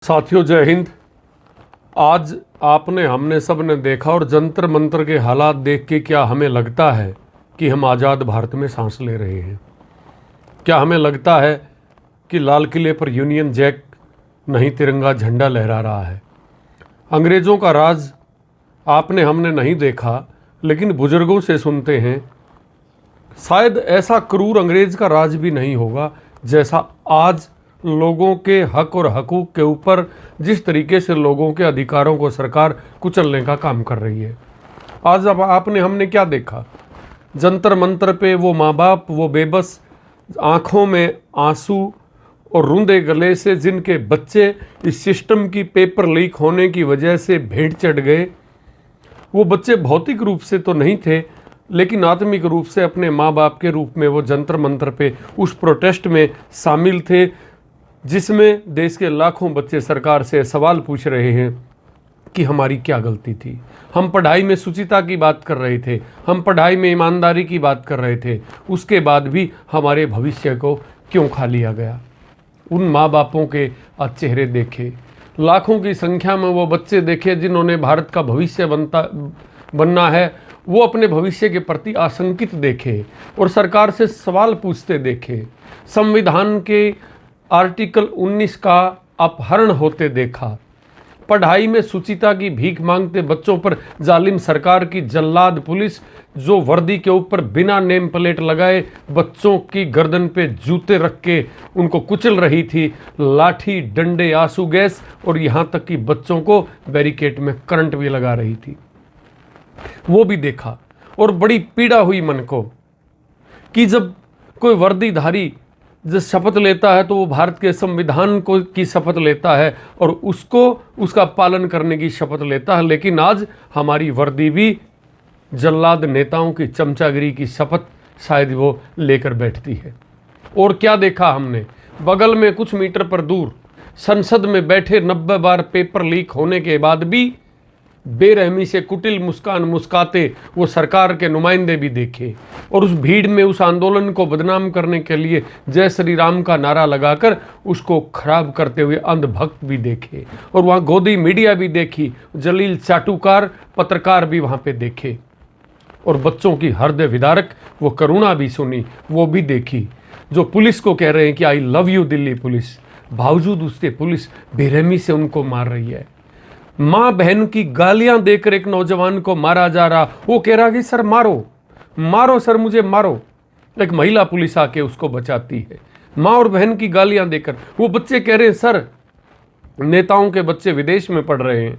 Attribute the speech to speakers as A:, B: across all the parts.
A: साथियों जय हिंद। आज आपने हमने सब ने देखा और जंतर मंतर के हालात देख के क्या हमें लगता है कि हम आज़ाद भारत में सांस ले रहे हैं? क्या हमें लगता है कि लाल किले पर यूनियन जैक नहीं तिरंगा झंडा लहरा रहा है? अंग्रेज़ों का राज आपने हमने नहीं देखा, लेकिन बुजुर्गों से सुनते हैं शायद ऐसा क्रूर अंग्रेज का राज भी नहीं होगा जैसा आज लोगों के हक और हकूक़ के ऊपर जिस तरीके से लोगों के अधिकारों को सरकार कुचलने का काम कर रही है। आज अब आपने हमने क्या देखा? जंतर मंतर पे वो माँ बाप, वो बेबस, आँखों में आंसू और रूंधे गले से जिनके बच्चे इस सिस्टम की पेपर लीक होने की वजह से भेंट चढ़ गए, वो बच्चे भौतिक रूप से तो नहीं थे लेकिन आत्मिक रूप से अपने माँ बाप के रूप में वो जंतर मंतर पे उस प्रोटेस्ट में शामिल थे, जिसमें देश के लाखों बच्चे सरकार से सवाल पूछ रहे हैं कि हमारी क्या गलती थी। हम पढ़ाई में शुचिता की बात कर रहे थे, हम पढ़ाई में ईमानदारी की बात कर रहे थे, उसके बाद भी हमारे भविष्य को क्यों खा लिया गया? उन माँ बापों के आज चेहरे देखे, लाखों की संख्या में वो बच्चे देखे जिन्होंने भारत का भविष्य बनना है, वो अपने भविष्य के प्रति आशंकित देखे और सरकार से सवाल पूछते देखे। संविधान के आर्टिकल 19 का अपहरण होते देखा। पढ़ाई में शुचिता की भीख मांगते बच्चों पर जालिम सरकार की जल्लाद पुलिस जो वर्दी के ऊपर बिना नेम प्लेट लगाए बच्चों की गर्दन पे जूते रख के उनको कुचल रही थी, लाठी, डंडे, आंसू गैस और यहाँ तक कि बच्चों को बैरिकेड में करंट भी लगा रही थी, वो भी देखा। और बड़ी पीड़ा हुई मन को कि जब कोई वर्दीधारी जब शपथ लेता है तो वो भारत के संविधान को की शपथ लेता है और उसको उसका पालन करने की शपथ लेता है, लेकिन आज हमारी वर्दी भी जल्लाद नेताओं की चमचागिरी की शपथ शायद वो लेकर बैठती है। और क्या देखा हमने? बगल में कुछ मीटर पर दूर संसद में बैठे 90 बार पेपर लीक होने के बाद भी बेरहमी से कुटिल मुस्कान मुस्काते वो सरकार के नुमाइंदे भी देखे और उस भीड़ में उस आंदोलन को बदनाम करने के लिए जय श्री राम का नारा लगाकर उसको खराब करते हुए अंधभक्त भी देखे और वहाँ गोदी मीडिया भी देखी, जलील चाटुकार पत्रकार भी वहाँ पे देखे और बच्चों की हृदय विदारक वो करुणा भी सुनी, वो भी देखी। जो पुलिस को कह रहे हैं कि I love you Delhi police, बावजूद उसके पुलिस बेरहमी से उनको मार रही है। माँ बहन की गालियां देकर एक नौजवान को मारा जा रहा, वो कह रहा कि सर मारो मारो सर मुझे मारो, एक महिला पुलिस आके उसको बचाती है। माँ और बहन की गालियां देकर वो बच्चे कह रहे हैं सर नेताओं के बच्चे विदेश में पढ़ रहे हैं,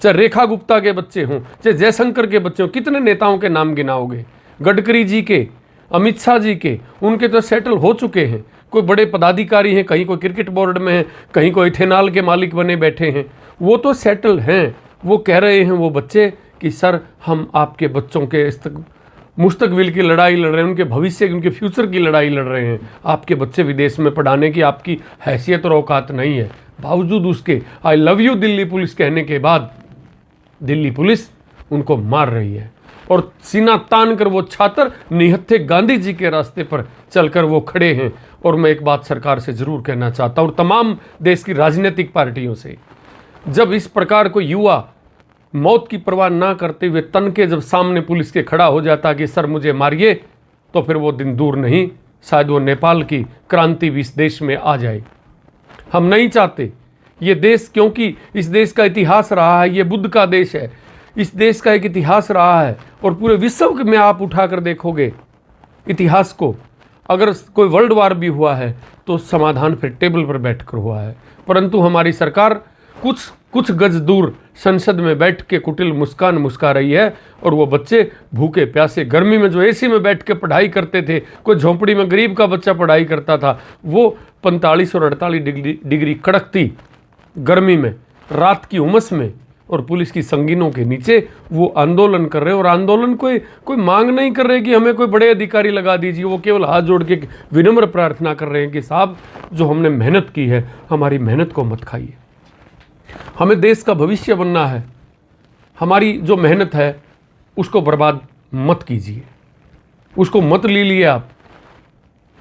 A: चाहे रेखा गुप्ता के बच्चे हों, चाहे जयशंकर के बच्चे हों, कितने नेताओं के नाम गिनाओगे? गडकरी जी के, अमित शाह जी के, उनके तो सेटल हो चुके हैं, कोई बड़े पदाधिकारी हैं, कहीं कोई क्रिकेट बोर्ड में है, कहीं कोई इथेनॉल के मालिक बने बैठे हैं, वो तो सेटल हैं। वो कह रहे हैं वो बच्चे कि सर हम आपके बच्चों के मुस्तकबिल की लड़ाई लड़ रहे हैं, उनके भविष्य, उनके फ्यूचर की लड़ाई लड़ रहे हैं। आपके बच्चे विदेश में पढ़ाने की आपकी हैसियत और औकात नहीं है। बावजूद उसके I love you Delhi police कहने के बाद दिल्ली पुलिस उनको मार रही है और सीना तान कर वो छात्र निहत्थे गांधी जी के रास्ते पर चलकर वो खड़े हैं। और मैं एक बात सरकार से ज़रूर कहना चाहता हूँ और तमाम देश की राजनीतिक पार्टियों से, जब इस प्रकार को युवा मौत की परवाह ना करते हुए तन के जब सामने पुलिस के खड़ा हो जाता कि सर मुझे मारिए, तो फिर वो दिन दूर नहीं, शायद वो नेपाल की क्रांति भी इस देश में आ जाए। हम नहीं चाहते ये देश, क्योंकि इस देश का इतिहास रहा है, ये बुद्ध का देश है, इस देश का एक इतिहास रहा है और पूरे विश्व में आप उठाकर देखोगे इतिहास को, अगर कोई वर्ल्ड वार भी हुआ है तो समाधान फिर टेबल पर बैठकर हुआ है। परंतु हमारी सरकार कुछ गज दूर संसद में बैठ के कुटिल मुस्कान मुस्का रही है और वो बच्चे भूखे प्यासे गर्मी में जो एसी में बैठ के पढ़ाई करते थे, कोई झोंपड़ी में गरीब का बच्चा पढ़ाई करता था, वो 45 और 48 डिग्री कड़कती गर्मी में, रात की उमस में और पुलिस की संगीनों के नीचे वो आंदोलन कर रहे हैं। और आंदोलन कोई मांग नहीं कर रहे कि हमें कोई बड़े अधिकारी लगा दीजिए, वो केवल हाथ जोड़ के विनम्र प्रार्थना कर रहे हैं कि साहब जो हमने मेहनत की है हमारी मेहनत को मत खाइए, हमें देश का भविष्य बनना है, हमारी जो मेहनत है उसको बर्बाद मत कीजिए, उसको मत लीजिए आप।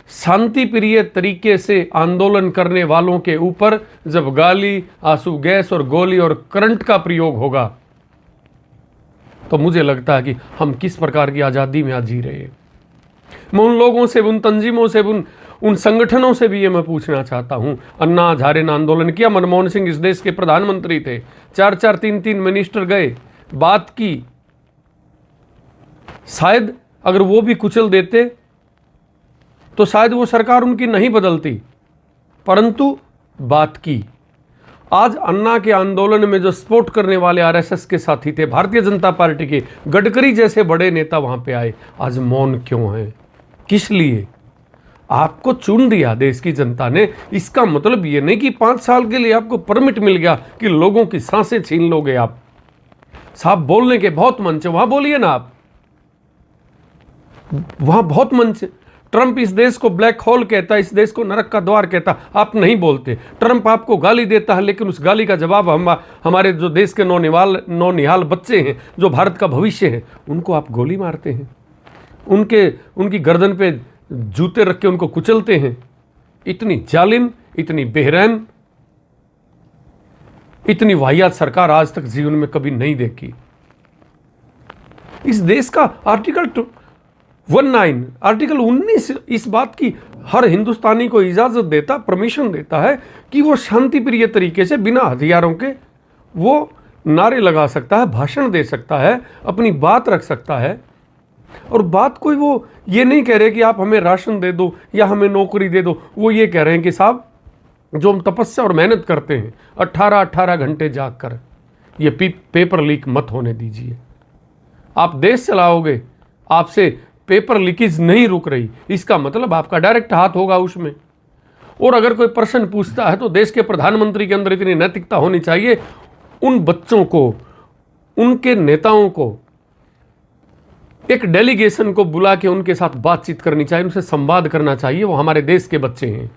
A: शांति प्रिय तरीके से आंदोलन करने वालों के ऊपर जब गाली, आंसू गैस और गोली और करंट का प्रयोग होगा तो मुझे लगता है कि हम किस प्रकार की आज़ादी में आज जी रहे हैं। मैं उन लोगों से, उन तंजीमों से, उन संगठनों से भी ये मैं पूछना चाहता हूं, अन्ना हजारे ने आंदोलन किया, मनमोहन सिंह इस देश के प्रधानमंत्री थे, 4-4, 3-3 मिनिस्टर गए, बात की, शायद अगर वो भी कुचल देते तो शायद वो सरकार उनकी नहीं बदलती, परंतु बात की। आज अन्ना के आंदोलन में जो सपोर्ट करने वाले आरएसएस के साथी थे, भारतीय जनता पार्टी के गडकरी जैसे बड़े नेता वहां पे आए, आज मौन क्यों है? किस लिए? आपको चुन दिया देश की जनता ने, इसका मतलब ये नहीं कि 5 साल के लिए आपको परमिट मिल गया कि लोगों की सांसें छीन लोगे आप। साहब, बोलने के बहुत मंच है, वहां बोलिए ना आप, वहां बहुत मंच है। ट्रंप इस देश को ब्लैक होल कहता है, इस देश को नरक का द्वार कहता, आप नहीं बोलते। ट्रंप आपको गाली देता है, लेकिन उस गाली का जवाब हमारे जो देश के नौनिहाल बच्चे हैं, जो भारत का भविष्य है, उनको आप गोली मारते हैं, उनकी गर्दन पे जूते रख के उनको कुचलते हैं। इतनी जालिम, इतनी बेरहम, इतनी वाहियात सरकार आज तक जीवन में कभी नहीं देखी। इस देश का आर्टिकल 19 इस बात की हर हिंदुस्तानी को इजाजत देता, परमिशन देता है कि वो शांति प्रिय तरीके से बिना हथियारों के वो नारे लगा सकता है, भाषण दे सकता है, अपनी बात रख सकता है। और बात कोई वो ये नहीं कह रहे कि आप हमें राशन दे दो या हमें नौकरी दे दो, वो ये कह रहे हैं कि साहब, जो हम तपस्या और मेहनत करते हैं 18-18 घंटे जाग कर, ये पेपर लीक मत होने दीजिए। आप देश चलाओगे, आपसे पेपर लीकेज नहीं रुक रही, इसका मतलब आपका डायरेक्ट हाथ होगा उसमें। और अगर कोई प्रश्न पूछता है तो देश के प्रधानमंत्री के अंदर इतनी नैतिकता होनी चाहिए, उन बच्चों को, उनके नेताओं को एक डेलीगेशन को बुला के उनके साथ बातचीत करनी चाहिए, उनसे संवाद करना चाहिए। वो हमारे देश के बच्चे हैं,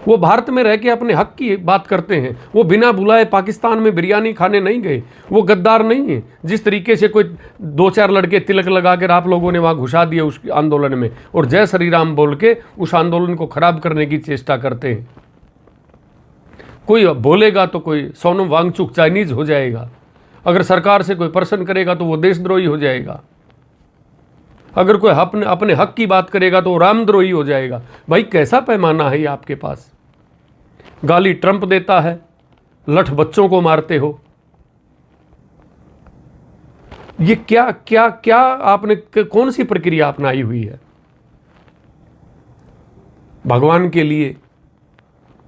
A: वो भारत में रह के अपने हक की बात करते हैं, वो बिना बुलाए पाकिस्तान में बिरयानी खाने नहीं गए, वो गद्दार नहीं है। जिस तरीके से कोई 2-4 लड़के तिलक लगा कर आप लोगों ने वहाँ घुसा दिया उस आंदोलन में और जय श्री राम बोल के उस आंदोलन को खराब करने की चेष्टा करते हैं। कोई बोलेगा तो कोई सोनम वांगचुक चाइनीज हो जाएगा, अगर सरकार से कोई प्रश्न करेगा तो वो देशद्रोही हो जाएगा, अगर कोई अपने हक की बात करेगा तो वो रामद्रोही हो जाएगा। भाई, कैसा पैमाना है ये आपके पास? गाली ट्रंप देता है, लठ बच्चों को मारते हो। ये क्या क्या क्या आपने कौन सी प्रक्रिया अपनाई हुई है? भगवान के लिए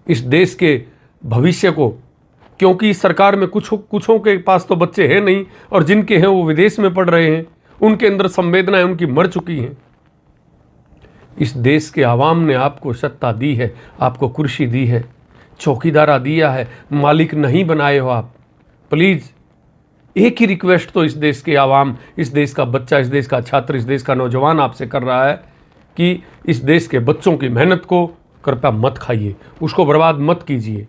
A: इस देश के भविष्य को, क्योंकि इस सरकार में कुछों के पास तो बच्चे हैं नहीं, और जिनके हैं वो विदेश में पढ़ रहे हैं, उनके अंदर संवेदनाएं उनकी मर चुकी हैं। इस देश के आवाम ने आपको सत्ता दी है, आपको कुर्सी दी है, चौकीदारा दिया है, मालिक नहीं बनाए हो आप। प्लीज़ एक ही रिक्वेस्ट तो इस देश के आवाम, इस देश का बच्चा, इस देश का छात्र, इस देश का नौजवान आपसे कर रहा है कि इस देश के बच्चों की मेहनत को कृपया मत खाइए, उसको बर्बाद मत कीजिए।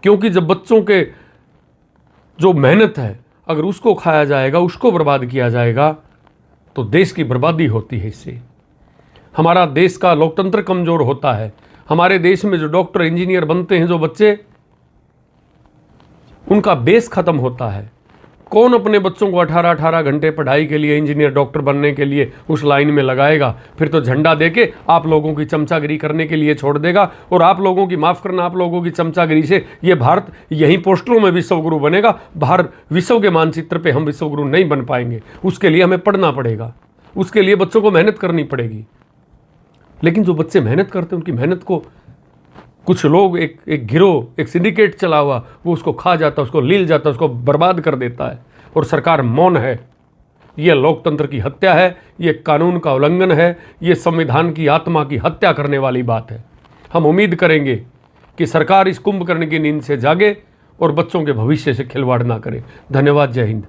A: क्योंकि जब बच्चों के जो मेहनत है अगर उसको खाया जाएगा, उसको बर्बाद किया जाएगा, तो देश की बर्बादी होती है। इससे हमारा देश का लोकतंत्र कमज़ोर होता है। हमारे देश में जो डॉक्टर इंजीनियर बनते हैं जो बच्चे, उनका बेस खत्म होता है। कौन अपने बच्चों को 18-18 घंटे पढ़ाई के लिए, इंजीनियर डॉक्टर बनने के लिए उस लाइन में लगाएगा? फिर तो झंडा देके आप लोगों की चमचागिरी करने के लिए छोड़ देगा, और आप लोगों की, माफ़ करना, आप लोगों की चमचागिरी से ये भारत यहीं पोस्टरों में विश्वगुरु बनेगा। बाहर विश्व के मानचित्र पे हम विश्वगुरु नहीं बन पाएंगे। उसके लिए हमें पढ़ना पड़ेगा, उसके लिए बच्चों को मेहनत करनी पड़ेगी। लेकिन जो बच्चे मेहनत करते हैं उनकी मेहनत को कुछ लोग, एक गिरोह, एक सिंडिकेट चला हुआ, वो उसको खा जाता है, उसको लील जाता है, उसको बर्बाद कर देता है, और सरकार मौन है। ये लोकतंत्र की हत्या है, ये कानून का उल्लंघन है, ये संविधान की आत्मा की हत्या करने वाली बात है। हम उम्मीद करेंगे कि सरकार इस कुंभकर्ण की नींद से जागे और बच्चों के भविष्य से खिलवाड़ ना करे। धन्यवाद। जय हिंद।